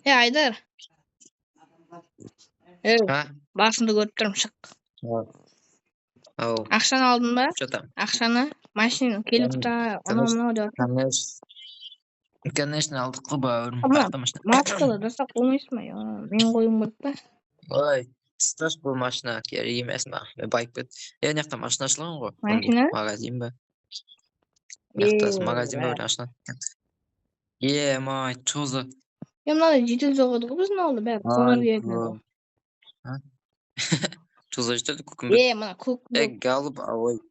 Айдар. Ha? Басыңды көріп тұрмын, шық. Ау. Ақшаны алдың ба? Что там? Ақшаны, машина келіп та, анау-мынау деп жатыр. Конечно, алдық қой бауырым. Мына Автомашина. маскалы жасап болмайсың ба? Мен қоюым керек па? Ой, стаж бұл машина керек емес ма? Мен байып кет. Мына жақта машина ашылған ғой. Машина? Магазин ба? Мына жақта магазин ба бір ашылған. Май, чозы. Мынада жедел соғады ғой біздің ауылда бәрі қызылар келетін еді. Чозы жетеді көкімбет. Мына көк. Галып, ой.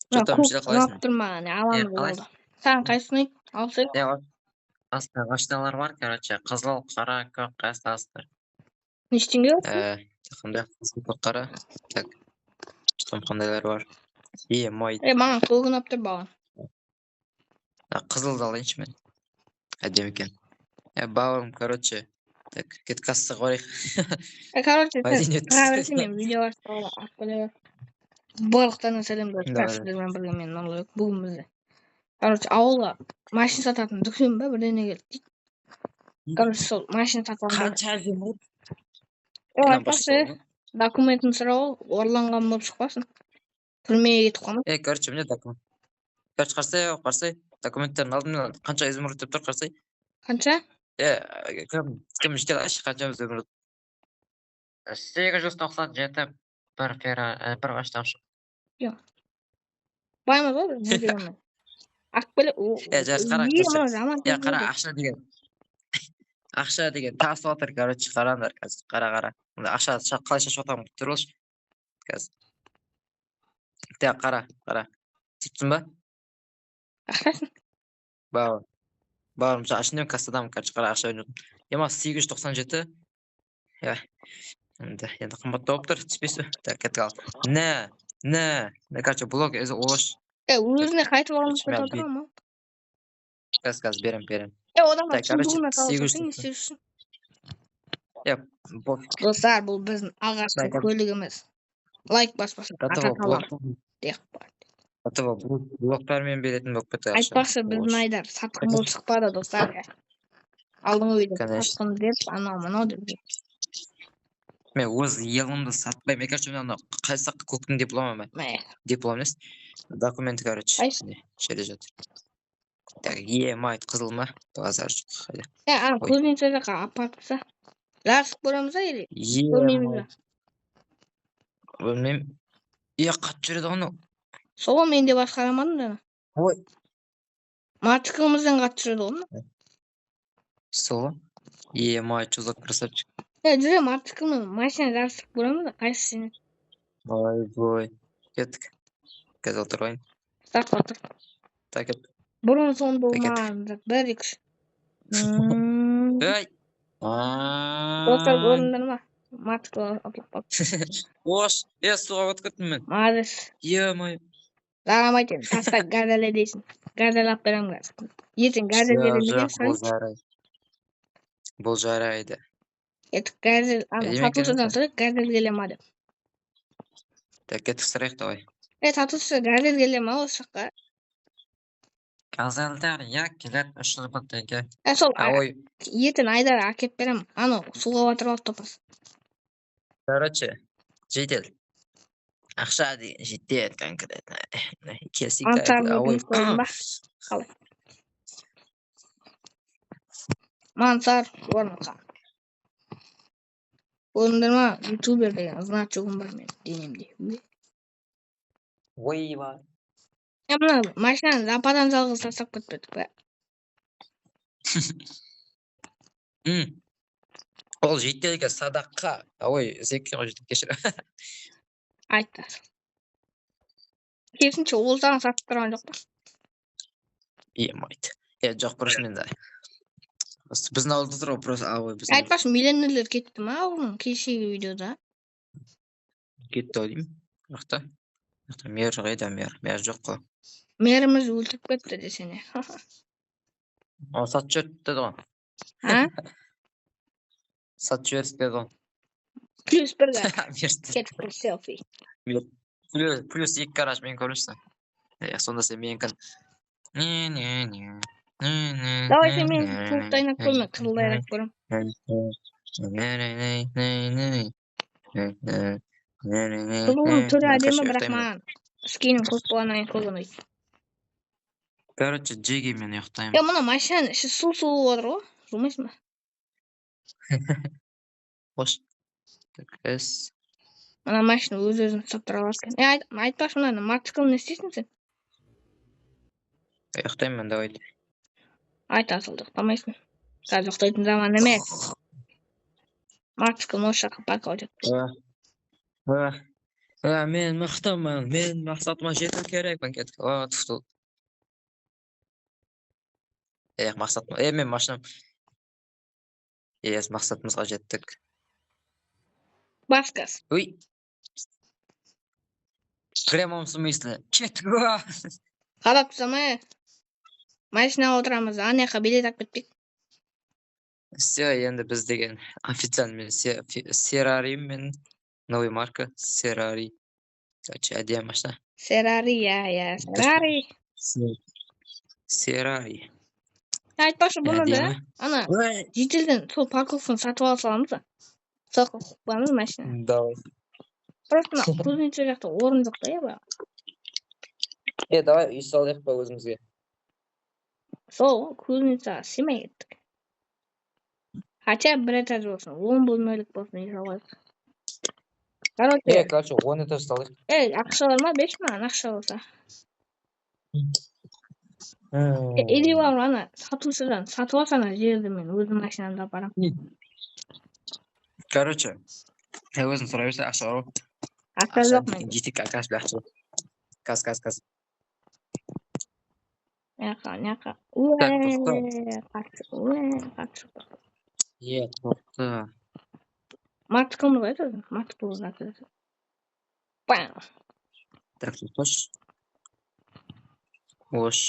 Что там жел қалайсың? ұнап тұрмаған, аламыз болды. Саған қайсысын ұнайды? Алсай. Астында машиналар бар, короче. Қызыл, қара, көк, қайсы астыр. Нештеңге бар? Қандай қызыл, көк, қара. Так. Что қандайлар бар? Май. Маған көк ұнап тұр баған. Қызылды алайыншы мен. Әдемі екен. Бауырым, короче. Так, кет кассаға барайық. Короче, тұра берсем мен видео ашып алып. Барлықтарына сәлемдер. Сіздермен бірге мен Нұрлыбек. Бүгін бізде. Короче, ауылға машина сататын дүкен ба бірдеңе келді дейді. Короче, сол машина сатып алған. Қанша жемір? Айтпақшы, документін сұрау, орланған болып шықпасын. Түрмеге кетіп қалмайды. Короче, мне документ. Короче, қарсай. Документтерін алдым. Қанша изумруд деп тұр, қарсай. Қанша? Кім жетеді айшы қанша изумруд? 897 бір ғаштан шық. Жоқ. Баймыз ғой біз не дегенмен. Ақбілі. Қара, ақша деген. Ақша деген тасып отыр, короче, қараңдар қазір. Қара. Ақша қалай шашып отамын тұр болшы. Қазір. Так, қара. Типтің ба? Ақшасын? Бауырым, ашындым кассадамын, короче, қара ақша өнетін. 897. Енді қымбатты болып тұр, түспесі. Так, кеттік ал. Не, короче, блок олаш. Өзіне қайтып алғымыз кетіп отырған ма? Қазір берем. Одан сұндығына қаласың, не істеушісің? Достар, бұл біздің ағаштың көлігіміз. Лайк баспасын, ата талап. Блоктармен беретін болып кетті. Айтпақшы, біздің Айдар сатқын болып шықпады, достар. Алдыңғы үйде сатқын деп, анау-мынау деп. Мен өз елімді сатпаймын. Мен короче, мен қайсы көктің дипломы ма? Диплом емес. Документі, короче. Жерде жатыр. Так, май, қызыл ма? Базар жоқ. Көзінше жаққа апарып тұрса. Жарысып көреміз ба, или? Көрмейміз ба? Білмеймін. Қатып жүреді ғаны. Сол мен де басқарамадым жана. Ой. Матықымыздан қатып жүреді ғаны. Сол. Май, чузак, красавчик. Жүре матықымыз машина жарысып көреміз ба? Қайсы сені? Ой. Кеттік. Қазір отырайын. Старт отыр. Так, кеттік. Бұрын соң болмаған. 1-2-3. Ай. Достар көріндір ма? Матықы отылып қалды. Ош, суға өтіп кеттім мен. Мадыс. Май. Жарамайтын, таста газеле дейсің. Газел ап берем қазір. Ертең газел беремеген сұрайын. Бұл жарайды. Газел, сатушыдан сұрайық, газел келе ма деп. Так, кеттік сұрайық, давай. Сатушы газел келе ма осы жаққа? Газелдер, келет 300 мың теңге. Сол, ертең Айдар әкеп берем. Суға батырып алып топас. Короче, жедел. Ақша деген жетеді конкретно. Келсек көрдің ба? Қалай? Мансар, орныққа. Көріндір ма? Ютубер деген значогым бар мен денемде. Ой, ба. Мына машинаны западан жалғыз тастап кетпедік бе? Ол жетелге садаққа. Зекке ғой жетіп кешір. Айтты. Керісінше ол саған сатып тұрған жоқ па? Майды. Жоқ, бұрыс мен де. Біздің ауылда тұр, просто айтпашы, миллионерлер кетті ма ауылың кешегі видеода? Кетті ау деймін. Жақта. Мер қайда, мер жоқ қой. Меріміз өлтіріп кетті десене. Сатып жіберді деді ғой. Сатып жіберді деді ғой. Плюс бірге. Кетіп селфи. Плюс 2 қараш мен көрінішті. Сонда сен менің кін. Давай сен мен суықты айнап көрме, қызылды айнап көрем. Қызылдың түрі әдемі, бірақ маған скинім көп болғаннан кейін көп ұнайды. Короче, Джеги мен ұйықтаймын. Мына машинаның іші су отыр ғой, жумайсың ба? Қош. Мына машина өз-өзін ұстап тұра алады екен. Айтпашы, мына мотоциклін не істейсің сен? Ұйықтаймын мен, давай. Айт, асылды, ұйықтамайсың. Қазір ұйықтайтын заман емес. Мотоциклін осы жаққа парковать етіп. Мен мықтымын, мен мақсатыма жету керекпін, кеттік. Мақсатыма, мен машинам. Мақсатымызға жеттік. Бас газ. Ой. В прямом смысле. Кеттік. Қалап тұрсам, машинаға отырамыз, анаяққа билет алып кетпек. Все, енді біз деген официальный Серари мен новый марка Серари. Әдемі машина. Серари, Серари. Серари. Айтпашы, бұны да, ана, жетелден сол парковканы сатып ала саламыз да. Соққа құқпамыз машина. Давай. Просто кузница жақта орын жоқ та, ба. Давай үй салайық па өзімізге. Сол, кузница симай кеттік. Хотя бір этаж болсын, 10 бөлмелік болсын үй салайық. Короче, 10 этаж салайық. Ақша бар ма? 5 мыңнан ақша болса. Или бар, ана, сатушыдан сатып алсана жерді мен өзім машинамды апарам. Короче, өзің сұрай берсе ақша бар ғой. Ақша жоқ мен. Жетік ақша ақша. Каз. Няқа. Тоқта. Мотоциклымыз қайда өзің? Мотоциклымыз қайда? Бам! Так, қош. Қош.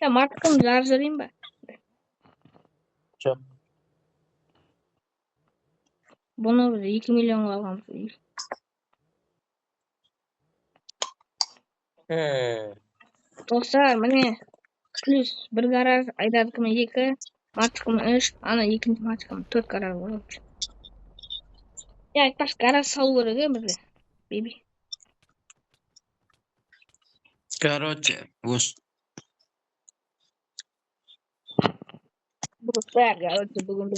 Мотоциклымды жарып жіберейін ба? Жоқ. Бұны біз 2 миллионға алғанбыз. Достар, міне, плюс бір гараж, айдадыкіме 2, мотоцикліме 3, ана екінші мотоцикліме 4 гараж болады. Айтпаш, гараж салу керек, бізде. Бейби. Короче, ош. Бүгін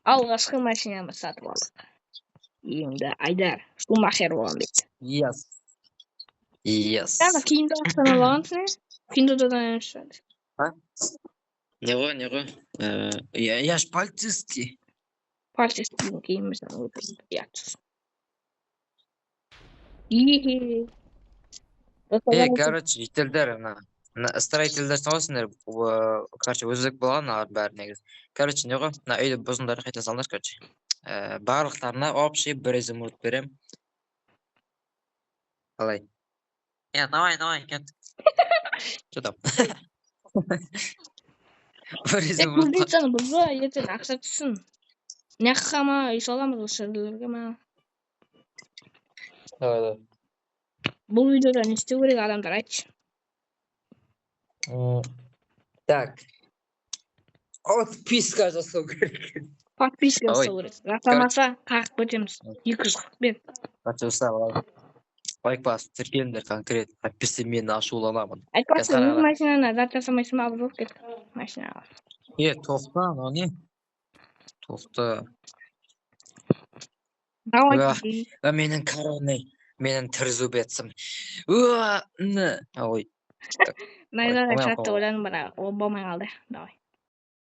алғашқы машинамыз сатып алдық. Енді Айдар, шумахер болған бет. Yes. Кейінді ақтан алғансың, кейінді додан өшірді. Не ғой? Я ж полицейский. Полицейский кейіміздің өтірді ятсыз. Короче, жителдер, строительдер соғысыңдар, короче, өзбек болған бәрі негіз. Короче, не ғой? Үйді бұзыңдары қайта салыңдар, короче. Барлықтарына общий бір изумруд берем. Қалай? Давай, кет. Что там? Кузницаны бұзға, ертең ақша түссін. Няққа ма, үй саламыз ұшырдылерге ма? Давай. Бұл видеода не істеу керек, адамдар айтшы. Так. Подписка жасау керек. Подписка жасау керек. Жасамаса, қағып кетеміз. 241. Жасау. Лайк бас, тіркеліңдер конкретно. Подписі мен ашуланамын. Айтпасы, өз машинаны зат жасамайсың ба, бұзылып кетті машинаға. Тоқта, не? Тоқта. Менің коронай, менің тірзубетсім. Ой. Найзаға шатты ойланым бірақ, ол болмай қалды. Давай.